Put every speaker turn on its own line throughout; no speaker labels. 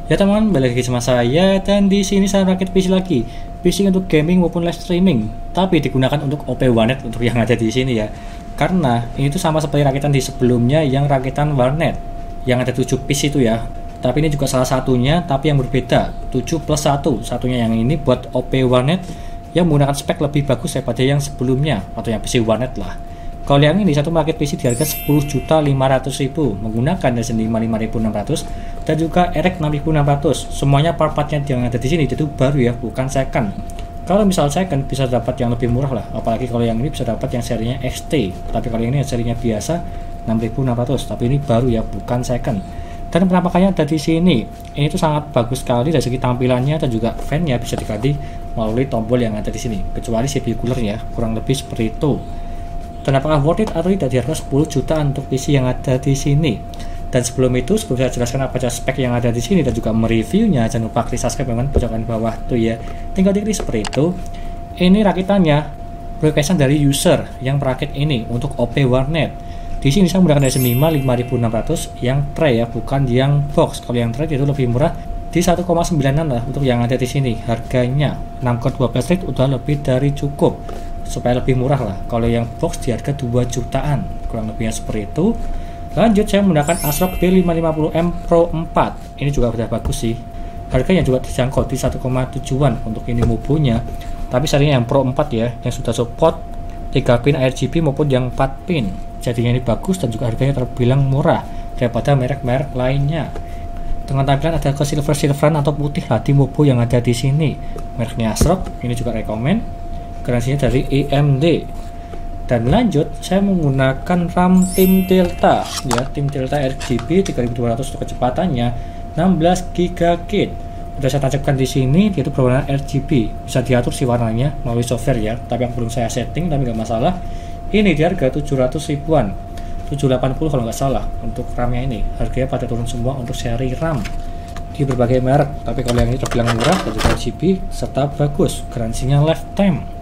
Ya teman, balik lagi sama saya dan di sini saya rakit PC lagi. PC untuk gaming maupun live streaming, tapi digunakan untuk OP Warnet untuk yang ada di sini ya. Karena ini tuh sama seperti rakitan di sebelumnya yang rakitan Warnet yang ada 7 piece itu ya. Tapi ini juga salah satunya, tapi yang berbeda 7 plus 1. Satunya yang ini buat OP Warnet yang menggunakan spek lebih bagus daripada yang sebelumnya atau yang PC Warnet lah. Kalau yang ini satu merakit PC di harga 10.500.000 menggunakan Ryzen 5 5600 dan juga RX 6600. Semuanya part-partnya yang ada di sini itu baru ya, bukan second. Kalau misal second bisa dapat yang lebih murah lah, apalagi kalau yang ini bisa dapat yang serinya XT. Tapi kalau ini serinya biasa 6600, tapi ini baru ya, bukan second. Dan penampakannya ada di sini. Ini tuh sangat bagus sekali dari segi tampilannya dan juga fan-nya bisa diganti melalui tombol yang ada di sini. Kecuali CPU cooler-nya, kurang lebih seperti itu. Dan apakah worth it atau tidak di harga 10 juta untuk PC yang ada di sini. Dan sebelum saya jelaskan apa saja spek yang ada di sini dan juga mereviewnya, jangan lupa klik subscribe teman pojokan bawah tuh ya. Tinggal diklik seperti itu. Ini rakitannya requestan dari user yang merakit ini untuk OP Warnet. Di sini saya menggunakan Ryzen 5 5600 yang tray ya, bukan yang box. Kalau yang tray itu lebih murah di 1,9an lah untuk yang ada di sini. Harganya 6,12 RT udah lebih dari cukup. Supaya lebih murah lah. Kalau yang box di harga 2 jutaan, kurang lebihnya seperti itu. Lanjut saya menggunakan ASRock B550M Pro 4. Ini juga udah bagus sih. Harganya juga terjangkau di 1,7an untuk ini mubunya. Tapi serinya yang Pro 4 ya, yang sudah support 3 pin RGB maupun yang 4 pin. Jadinya ini bagus dan juga harganya terbilang murah daripada merek-merek lainnya. Dengan tampilan ada ke silver-silveran atau putih hati mubu yang ada di sini. Mereknya ASRock, ini juga rekomen. Garansinya dari AMD. Dan lanjut saya menggunakan RAM Team Delta ya, Team Delta RGB 3200 untuk kecepatannya 16 GHz. Sudah saya tancapkan di sini, yaitu berwarna RGB. Bisa diatur si warnanya melalui software ya, tapi yang belum saya setting, tapi nggak masalah. Ini di harga 700 ribuan, 780 kalau nggak salah untuk RAM-nya ini. Harganya pada turun semua untuk seri RAM di berbagai merek, tapi kalau yang ini terbilang murah dan juga RGB serta bagus, garansinya lifetime.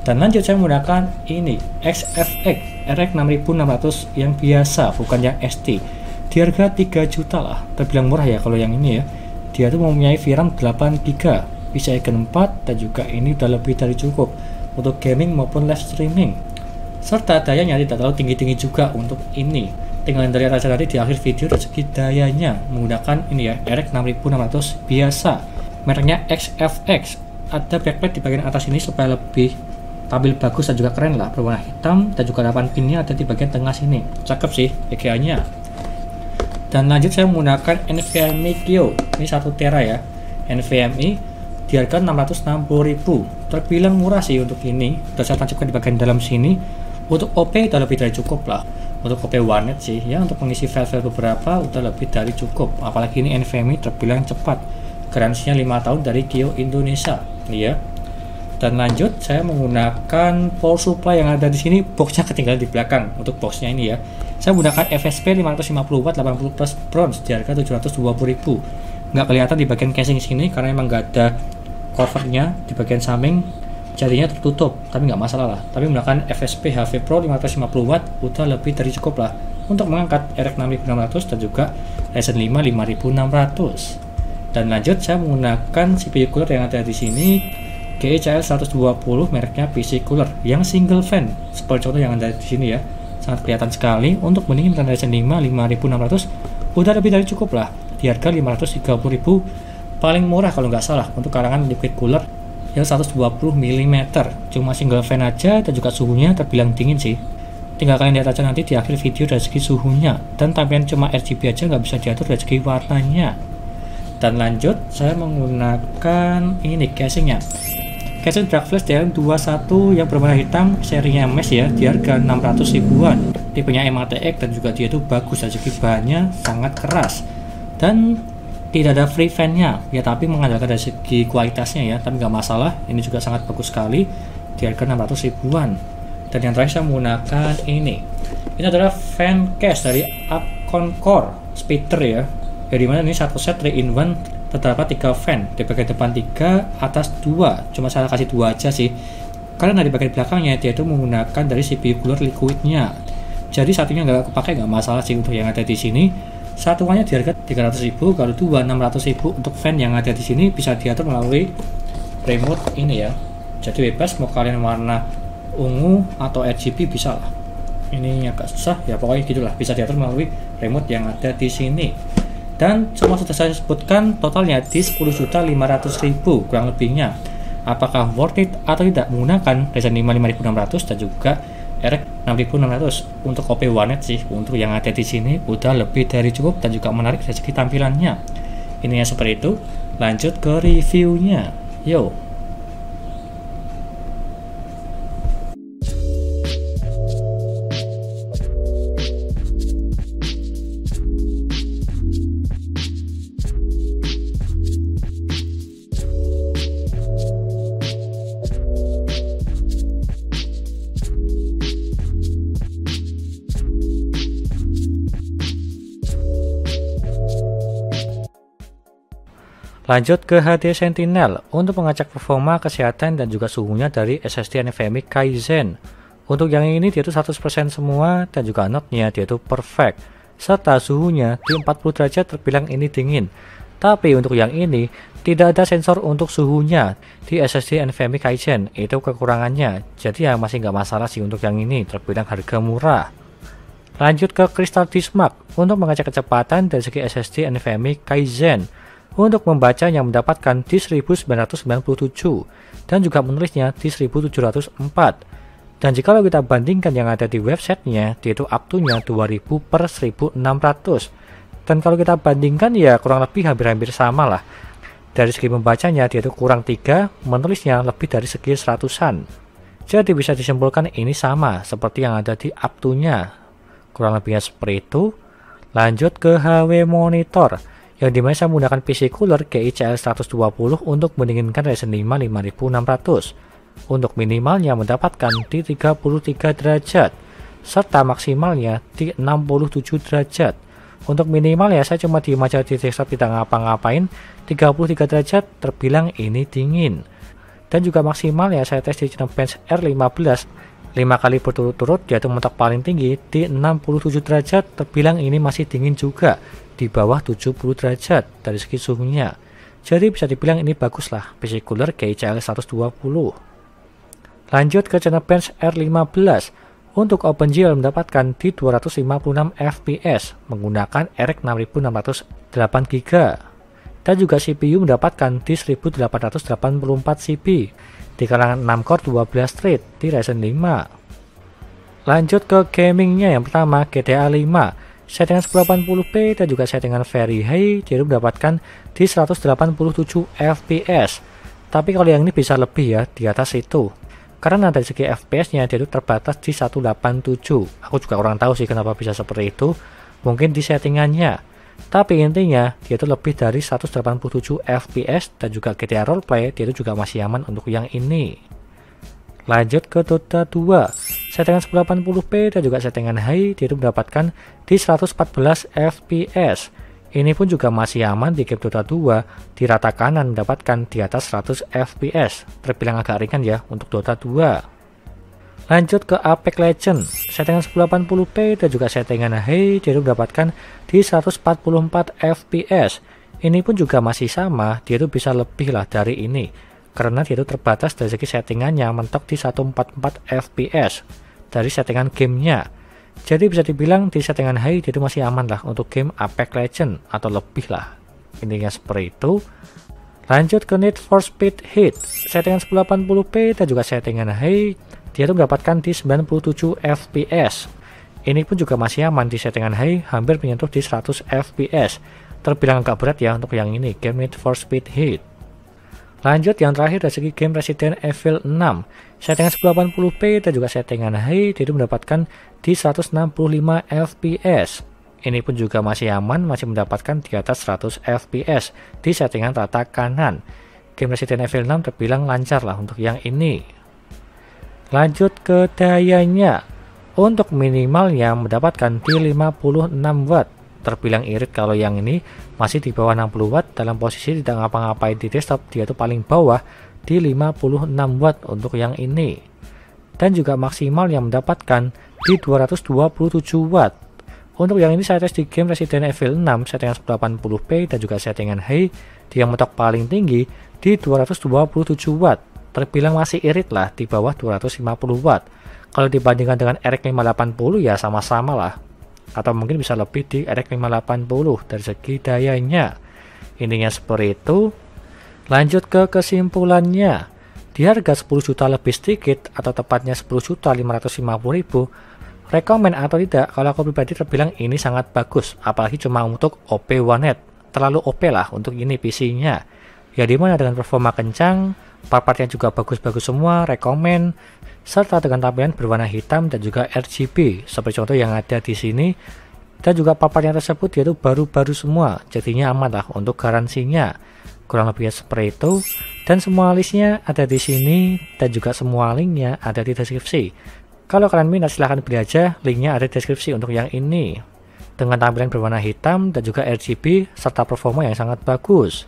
Dan lanjut saya menggunakan ini XFX RX 6600 yang biasa, bukan yang ST. Di harga 3 juta lah, terbilang murah ya kalau yang ini ya. Dia tuh mempunyai VRAM 8GB, bisa Gen 4 dan juga ini udah lebih dari cukup untuk gaming maupun live streaming. Serta dayanya tidak terlalu tinggi-tinggi juga untuk ini. Tinggal dari atas tadi di akhir video dari segi dayanya menggunakan ini ya RX 6600 biasa. Mereknya XFX. Ada backlight di bagian atas ini supaya lebih tampil bagus dan juga keren lah, berwarna hitam dan juga 8 pinnya ada di bagian tengah sini. Cakep sih EGA nya. Dan lanjut saya menggunakan NVMe Kio, ini 1 tera ya, NVMe di harga 660.000, terbilang murah sih untuk ini. Sudah saya tancapkan di bagian dalam sini. Untuk OP udah lebih dari cukup lah, untuk OP Warnet sih ya, untuk mengisi file-file beberapa udah lebih dari cukup. Apalagi ini NVMe terbilang cepat, garansinya 5 tahun dari Kio Indonesia ya. Dan lanjut saya menggunakan power supply yang ada di sini, boxnya ketinggalan di belakang. Untuk boxnya ini ya, saya menggunakan FSP 550W 80 plus bronze di harga 720.000. Nggak kelihatan di bagian casing sini karena emang nggak ada covernya di bagian samping, jadinya tertutup, tapi nggak masalah lah. Tapi menggunakan FSP HV Pro 550W udah lebih dari cukup lah untuk mengangkat RX 6600 dan juga Ryzen 5 5600. Dan lanjut saya menggunakan CPU cooler yang ada di sini, GE-CL 120, mereknya PC Cooler yang single fan seperti contoh yang ada di sini ya, sangat kelihatan sekali untuk mendinginkan Ryzen 5 5600 udah lebih dari cukup lah di harga 530.000, paling murah kalau nggak salah untuk kalangan liquid cooler yang 120 mm. Cuma single fan aja dan juga suhunya terbilang dingin sih. Tinggal kalian lihat aja nanti di akhir video dari segi suhunya, dan tampilan cuma RGB aja nggak bisa diatur dari segi warnanya. Dan lanjut saya menggunakan ini casingnya, casing dark flash DM21 yang berwarna hitam, serinya mesh ya, di harga 600 ribuan. Tipenya MATX dan juga dia itu bagus, dari segi bahannya sangat keras dan tidak ada free fan-nya ya, tapi mengandalkan dari segi kualitasnya ya, tapi nggak masalah. Ini juga sangat bagus sekali di harga 600 ribuan. Dan yang terakhir saya menggunakan ini adalah fan case dari Upcon Core Speeder ya, dimana ini satu set 3-in-1. Terdapat 3 fan, di bagian depan 3, atas 2. Cuma saya kasih 2 aja sih, karena di bagian belakangnya dia itu menggunakan dari CPU cooler liquidnya. Jadi satunya nggak kepake, nggak masalah sih untuk yang ada di sini. Satuannya di harga 300.000, kalau 2 600.000. Untuk fan yang ada di sini bisa diatur melalui remote ini ya. Jadi bebas mau kalian warna ungu atau RGB bisa lah. Ini agak susah ya, pokoknya gitulah, bisa diatur melalui remote yang ada di sini. Dan semua sudah saya sebutkan totalnya di 10.500.000 kurang lebihnya. Apakah worth it atau tidak menggunakan Ryzen 5 5600 dan juga RX 6600? Untuk OP Warnet sih, untuk yang ada di sini udah lebih dari cukup dan juga menarik dari segi tampilannya. Ininya seperti itu. Lanjut ke reviewnya. Yo. Lanjut ke HD Sentinel untuk mengecek performa, kesehatan, dan juga suhunya dari SSD NVMe Kaizen. Untuk yang ini dia itu 100% semua dan juga notnya dia itu perfect. Serta suhunya di 40 derajat terbilang ini dingin. Tapi untuk yang ini tidak ada sensor untuk suhunya di SSD NVMe Kaizen, itu kekurangannya. Jadi ya masih nggak masalah sih untuk yang ini, terbilang harga murah. Lanjut ke Crystal Disk Mark untuk mengecek kecepatan dari segi SSD NVMe Kaizen. Untuk membacanya mendapatkan di 1997 dan juga menulisnya di 1704. Dan jika kita bandingkan yang ada di websitenya, dia itu up to-nya 2000/1600. Dan kalau kita bandingkan ya kurang lebih hampir-hampir sama lah. Dari segi membacanya dia itu kurang 3, menulisnya lebih dari segi 100-an. Jadi bisa disimpulkan ini sama seperti yang ada di up to-nya. Kurang lebihnya seperti itu. Lanjut ke HW Monitor, yang dimana saya menggunakan PC cooler GI CL120 untuk mendinginkan Ryzen 5 5600. Untuk minimalnya mendapatkan di 33 derajat, serta maksimalnya di 67 derajat. Untuk minimalnya saya cuma diem aja di desktop tidak ngapa-ngapain, 33 derajat terbilang ini dingin. Dan juga maksimalnya saya tes di Geekbench R15 5 kali berturut-turut, yaitu mentok paling tinggi di 67 derajat, terbilang ini masih dingin juga, di bawah 70 derajat dari segi suhunya. Jadi bisa dibilang ini bagus lah PC cooler GI CL120. Lanjut ke Geekbench R15. Untuk OpenGL mendapatkan di 256 fps menggunakan RX 6600 8GB. Dan juga CPU mendapatkan di 1884 CP di kalangan 6 core 12 thread di Ryzen 5. Lanjut ke gamingnya, yang pertama GTA 5. Settingan 1080p dan juga settingan very high, dia mendapatkan di 187 fps. Tapi kalau yang ini bisa lebih ya, di atas itu. Karena dari segi fps-nya dia itu terbatas di 187. Aku juga kurang tahu sih kenapa bisa seperti itu. Mungkin di settingannya. Tapi intinya dia itu lebih dari 187 fps dan juga GTA Roleplay dia itu juga masih aman untuk yang ini. Lanjut ke Dota 2. Settingan 1080p dan juga settingan high dia itu mendapatkan di 114 fps. Ini pun juga masih aman di game Dota 2, di rata kanan mendapatkan di atas 100 fps. Terbilang agak ringan ya untuk Dota 2. Lanjut ke Apex Legends. Settingan 1080p dan juga settingan high dia itu mendapatkan di 144 fps. Ini pun juga masih sama, dia itu bisa lebih lah dari ini. Karena dia itu terbatas dari segi settingannya mentok di 144 fps dari settingan gamenya. Jadi bisa dibilang di settingan high dia itu masih aman lah untuk game Apex Legends atau lebih lah. Intinya seperti itu. Lanjut ke Need for Speed Heat. Settingan 1080p dan juga settingan high dia itu mendapatkan di 97 fps. Ini pun juga masih aman di settingan high, hampir menyentuh di 100 fps. Terbilang agak berat ya untuk yang ini, game Need for Speed Heat. Lanjut yang terakhir dari segi game Resident Evil 6. Settingan 1080p dan juga settingan high dia itu mendapatkan di 165 fps. Ini pun juga masih aman, masih mendapatkan di atas 100 fps di settingan rata kanan. Game Resident Evil 6 terbilang lancar lah untuk yang ini. Lanjut ke dayanya. Untuk minimalnya mendapatkan di 56 watt. Terbilang irit kalau yang ini masih di bawah 60 watt, dalam posisi tidak ngapa-ngapain di desktop dia itu paling bawah di 56 watt untuk yang ini. Dan juga maksimal yang mendapatkan di 227 watt. Untuk yang ini saya tes di game Resident Evil 6 settingan 1080p dan juga settingan high di yang mentok paling tinggi di 227 watt. Terbilang masih irit lah di bawah 250 watt. Kalau dibandingkan dengan RX 580 ya sama-sama lah. Atau mungkin bisa lebih di RX 580 dari segi dayanya. Intinya seperti itu. Lanjut ke kesimpulannya. Di harga 10 juta lebih sedikit atau tepatnya 10.550.000, rekomen atau tidak, kalau aku pribadi terbilang ini sangat bagus, apalagi cuma untuk OP One Head. Terlalu OP lah untuk ini PC-nya. Ya dimana dengan performa kencang, part-partnya juga bagus-bagus semua, rekomen, serta dengan tampilan berwarna hitam dan juga RGB, seperti contoh yang ada di sini. Dan juga part-partnya tersebut yaitu baru-baru semua, jadinya aman lah untuk garansinya. Kurang lebihnya seperti itu. Dan semua listnya ada di sini dan juga semua linknya ada di deskripsi. Kalau kalian minat silahkan beli aja, linknya ada di deskripsi untuk yang ini. Dengan tampilan berwarna hitam dan juga RGB serta performa yang sangat bagus.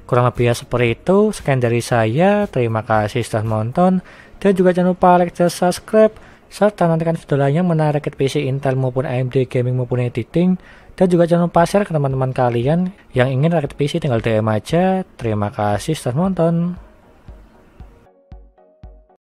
Kurang lebihnya seperti itu. Sekian dari saya, terima kasih sudah menonton. Dan juga jangan lupa like dan subscribe. Serta nantikan video lainnya mengenai rakit PC Intel maupun AMD gaming maupun editing. Dan juga jangan lupa share ke teman-teman kalian yang ingin rakit PC, tinggal DM aja. Terima kasih sudah menonton.